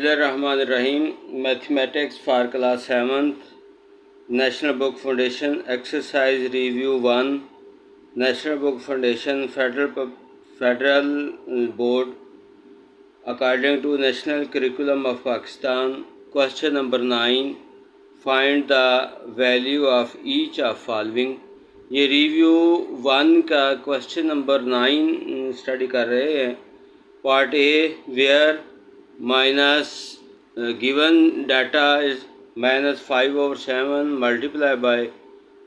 Bismillahirrahmanirrahim. Mathematics for class 7th. National Book Foundation Exercise Review 1. National Book Foundation Federal Board according to National Curriculum of Pakistan. Question number 9. Find the value of each of following. ये review 1 का question number 9 study कर रहे हैं. Part A where minus given data is -5/7 multiplied by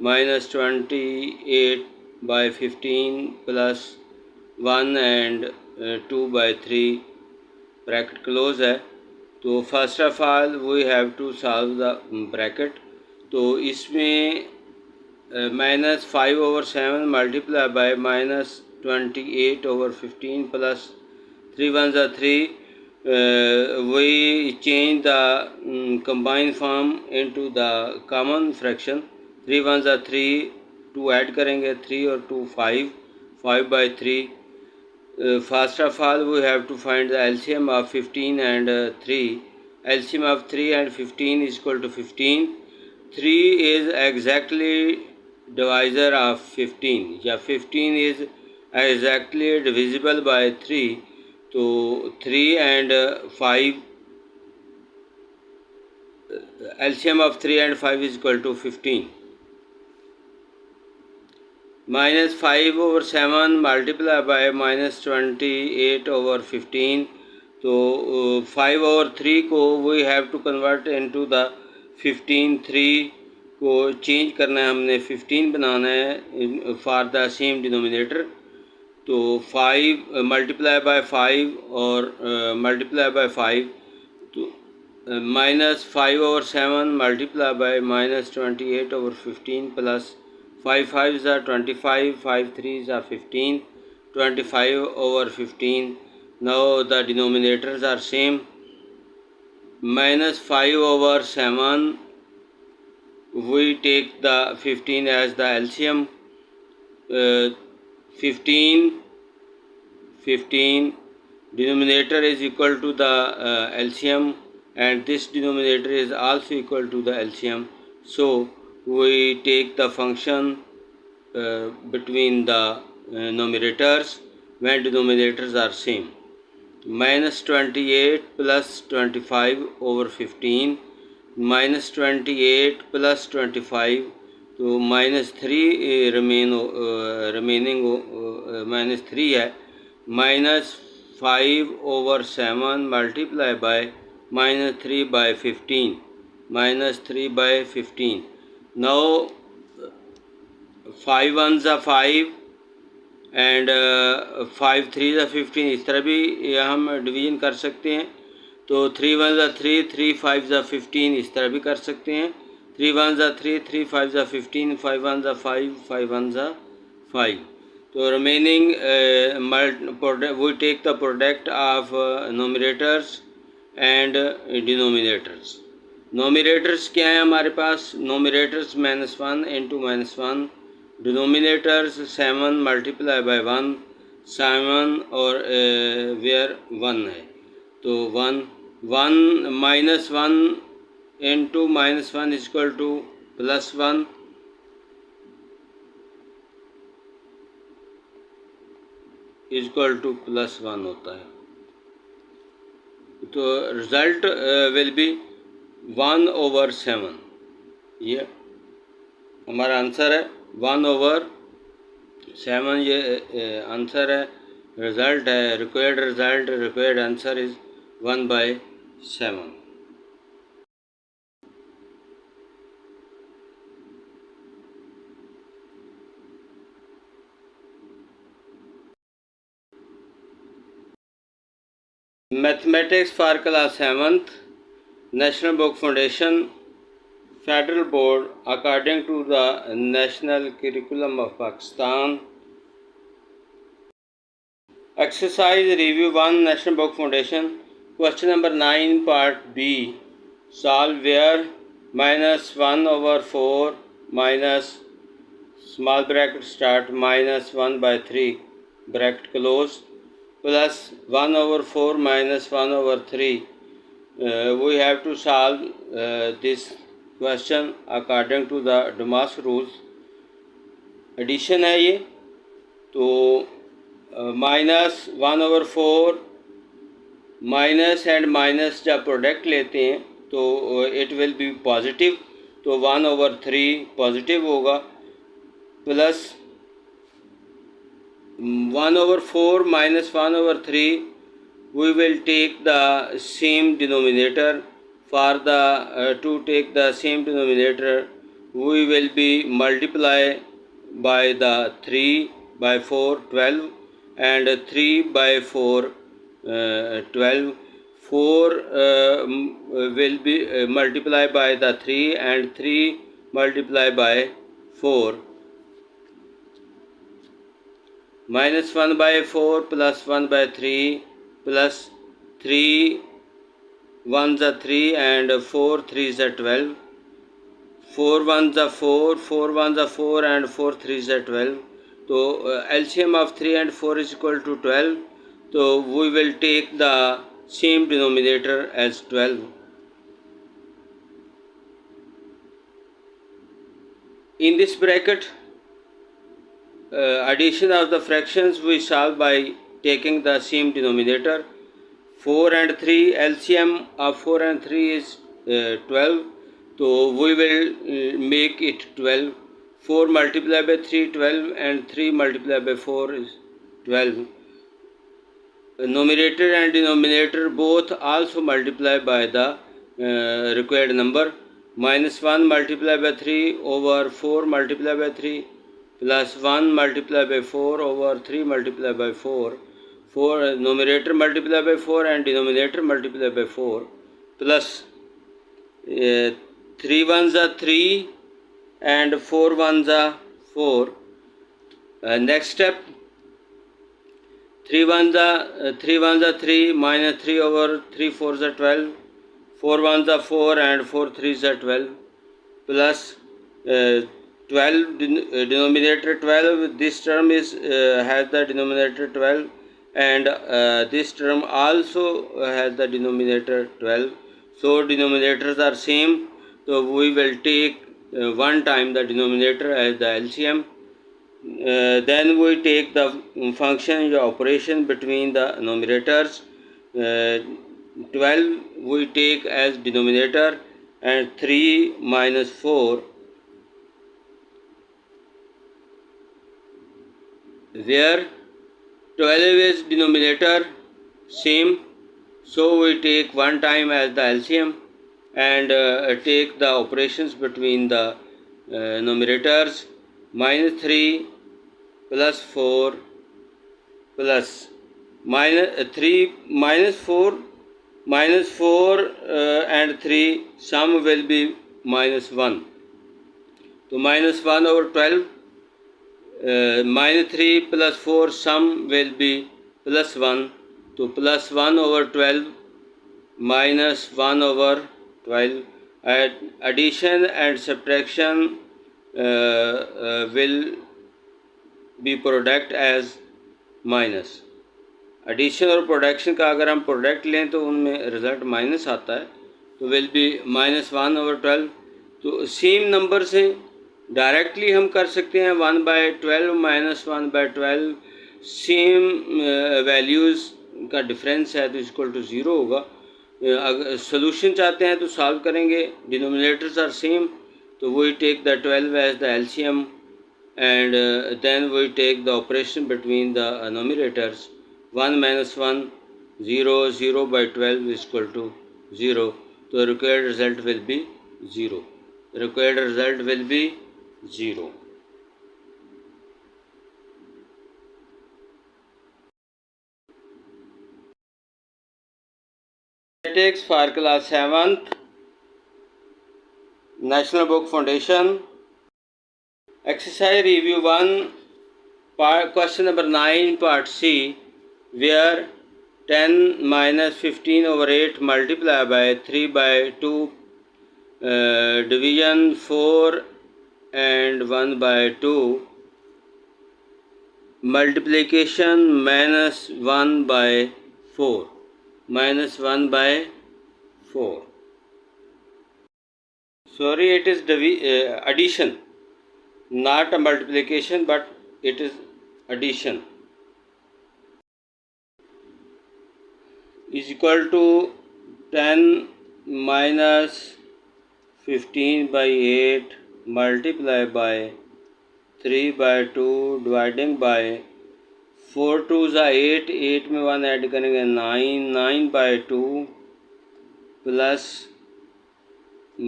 -28 by 15 plus 1 and 2/3 bracket close है. तो first of all we have to solve the bracket. तो इसमें -5/7 multiplied by -28/15 plus 3 1s are 3. We change the combined form into the common fraction. 3 1s are 3. 2 add करेंगे 3 और 2 5. 5/3. First of all we have to find the LCM of 15 and 3. LCM of 3 and 15 is equal to 15. 3 is exactly divisor of 15 या 15 is exactly divisible by 3. तो 3 and 5 LCM of 3 and 5 is equal to 15. -5/7 multiplied by -28/15. तो 5/3 को we have to convert into the 15. 3 को change करना है हमने 15 बनाना है for the same denominator. तो 5 मल्टीप्लाई बाय 5 और मल्टीप्लाई बाय 5. तो -5/7 multiply by -28/15 plus 5 5s are 25, 5 3s are 15, 25/15. Now the denominators are same. -5/7 we take the 15 as the LCM. 15 denominator is equal to the LCM and this denominator is also equal to the LCM. So we take the function between the numerators when denominators are same. -28 plus 25/15 -28 plus 25. तो -3 remaining -3 है. -5/7 multiplied by -3/15 -3/15. Now 5 1s are 5 and 5 3s are 15. इस तरह भी हम division कर सकते हैं. तो 3 1s are 3, 3 5s are 15. इस तरह भी कर सकते हैं. 3 1s are 3, 3 5s are 15, 5 1s are 5, 5 1s are 5. तो remaining we take the product of numerators and denominators. Numerators क्या है हमारे पास? Numerators -1 into -1. Denominators 7 multiplied by 1. 7 और where 1 है. तो 1 -1 into -1 is equal to +1. is equal to +1 होता है. तो रिज़ल्ट विल बी 1/7. ये हमारा आंसर है. 1/7 ये आंसर है, रिज़ल्ट है. Required answer is 1/7. Mathematics for class 7th. National Book Foundation Federal Board according to the National Curriculum of Pakistan. Exercise Review 1 National Book Foundation. Question number 9 part B. Solve where -1/4 minus small bracket start -1/3 bracket close plus 1/4 minus 1/3 we have to solve this question according to the Dumas rules. Addition है ये, तो -1/4 minus and minus जब product लेते हैं तो it will be positive, तो 1/3 positive होगा, plus 1/4 minus 1/3 we will take the same denominator. For the to take the same denominator we will be multiply by the 3/4 12 and 3/4 12. 4 will be multiplied by the 3 and 3 multiplied by 4. -1/4 plus 1/3 plus 3 1s are 3 and 4 3s are 12. 4 1s are 4, 4 1s are 4 and 4 3s are 12. So LCM of 3 and 4 is equal to 12. So we will take the same denominator as 12. In this bracket, addition of the fractions we solve by taking the same denominator. 4 and 3, LCM of 4 and 3 is 12, so we will make it 12. 4 multiplied by 3 12 and 3 multiplied by 4 is 12. Numerator and denominator both also multiply by the required number. -1 multiplied by 3 over 4 multiplied by 3 plus 1 multiplied by 4 over 3 multiplied by 4. 4 numerator multiplied by 4 and denominator multiplied by 4 plus 3 1s are 3 and 4 1s are 4. Next step, 3 1s are 3 minus 3 over 3 4s are 12. 4 1s are 4 and 4 3s are 12 plus 12 denominator 12. This term is has the denominator 12 and this term also has the denominator 12. So denominators are same, so we will take one time the denominator as the LCM. Then we take the function operation between the numerators. 12 we take as denominator and 3 minus 4, where 12 is denominator same, so we take one time as the LCM and take the operations between the numerators. -3 plus 4 plus -4 and 3 sum will be -1. So -1 over 12. -3 plus 4 sum will be +1. So +1 over 12 minus 1 over 12. Addition and subtraction will be product as minus. Addition और production का अगर हम product लें तो उनमें result minus आता है, तो विल बी -1 over 12. तो सेम नंबर से डायरेक्टली हम कर सकते हैं 1/12 - 1/12. सेम वैल्यूज़ का डिफरेंस है तो इक्वल टू 0 होगा. अगर सोल्यूशन चाहते हैं तो सॉल्व करेंगे, डिनोमिनेटर्स आर सेम, तो we take the 12 as the LCM and then we take the operation between the numerators. 1 minus 1 0, 0 by 12 is equal to 0. So the required result will be 0. The required result will be 0. Mathematics for class 7th, National Book Foundation. Exercise review 1, question number 9, part C, where 10 minus 15 over 8 multiplied by 3/2, division 4 and 1/2, multiplication -1/4, -1/4. 4. Sorry, it is addition, not a multiplication, but it is addition. Is equal to 10 minus 15 by 8 multiplied by 3 by 2 dividing by 4 2s are 8, 8 में 1 add करेंगे 9, 9 by 2 plus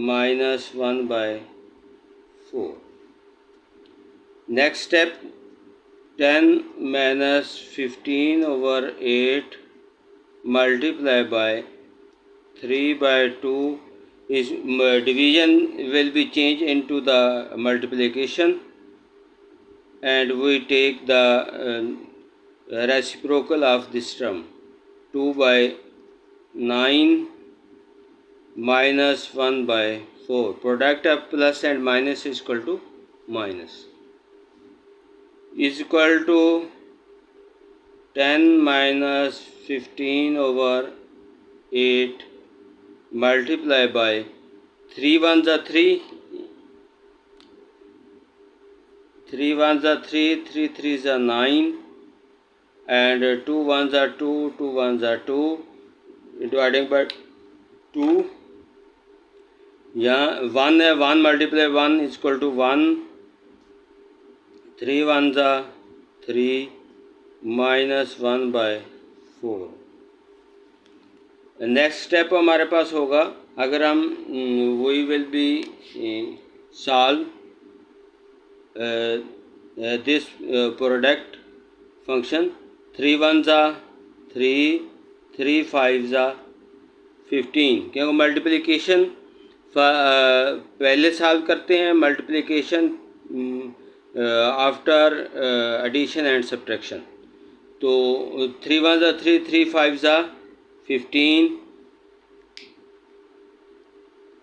minus 1 by 4. Next step, 10 minus 15 over 8 multiplied by 3 by 2 is division will be changed into the multiplication, and we take the reciprocal of this term. 2 by 9 minus 1 by 4. Product of plus and minus is equal to minus. Is equal to 10 minus 15 over 8 multiplied by 3 1s are 3, 3 1s are 3, 3 3s are 9, and 2 1s are 2, 2 1s are 2, dividing by 2. यहाँ 1 है, 1 multiply 1 is equal to 1, 3 1s are 3 minus 1 by 4. Next step हमारे पास होगा, अगर हम we will be solve this product function. 3 1s are 3, 3 5s are 15, क्योंकि multiplication पहले solve करते हैं, multiplication after addition and subtraction. तो 3 1s are 3, 3 5s are 15,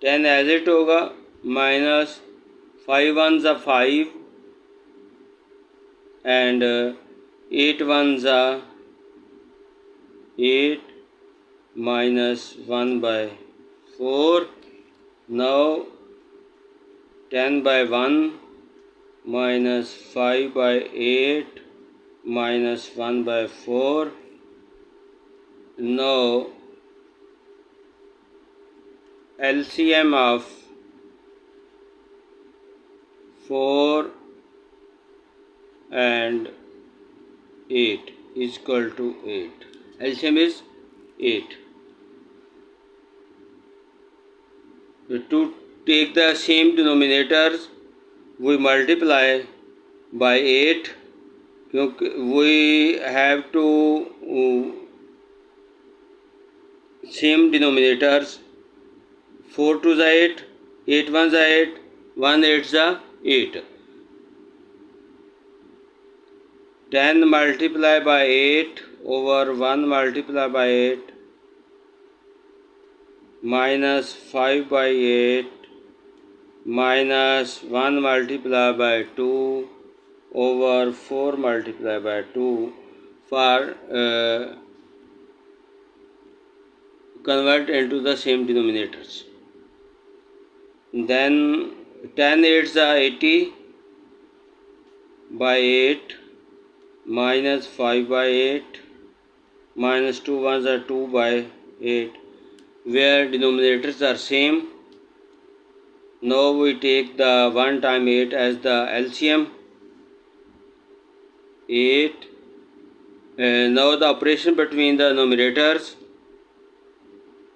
10 as it होगा, minus 5 1s are 5 and 8 1s are 8 minus 1 by 4. Now 10 by 1 minus 5 by 8 minus 1 by 4. Now LCM of 4 and 8 is equal to 8. LCM is 8. To take the same denominators, we multiply by 8, क्योंकि we have to same denominators. 4 2s are 8, 8 1s are 8, 1 8s are 8. 10 multiplied by 8 over 1 multiplied by 8 minus 5 by 8 minus 1 multiplied by 2 over 4 multiplied by 2 for convert into the same denominators. Then 10 8s are 80 by 8 minus 5 by 8 minus 2 1s are 2 by 8, where denominators are same. Now we take the 1 time 8 as the LCM. 8. Now the operation between the numerators,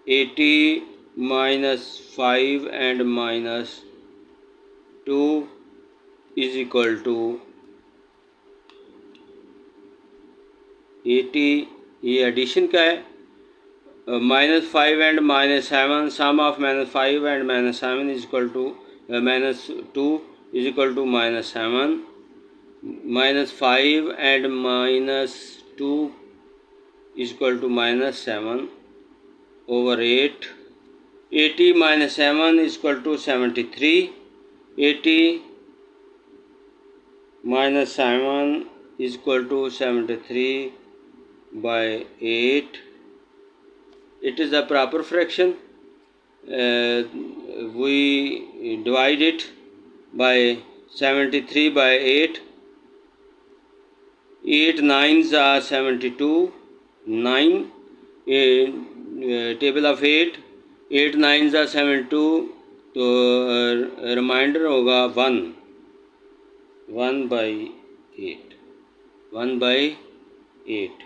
80 minus 5 and minus 2 is equal to 80. ये addition का है. Minus 5 and minus 7, sum of minus 5 and minus 7 is equal to minus 2 is equal to minus 7. Minus 5 and minus 2 is equal to minus 7 over 8. 80 minus 7 is equal to 73. 80 minus 7 is equal to 73 by 8. It is a proper fraction. we divide it by 73 by 8. 8 9s are 72. 9 table of 8. 8 9s are 72. तो reminder होगा 1 1/8 1/8।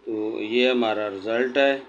तो ये हमारा result है।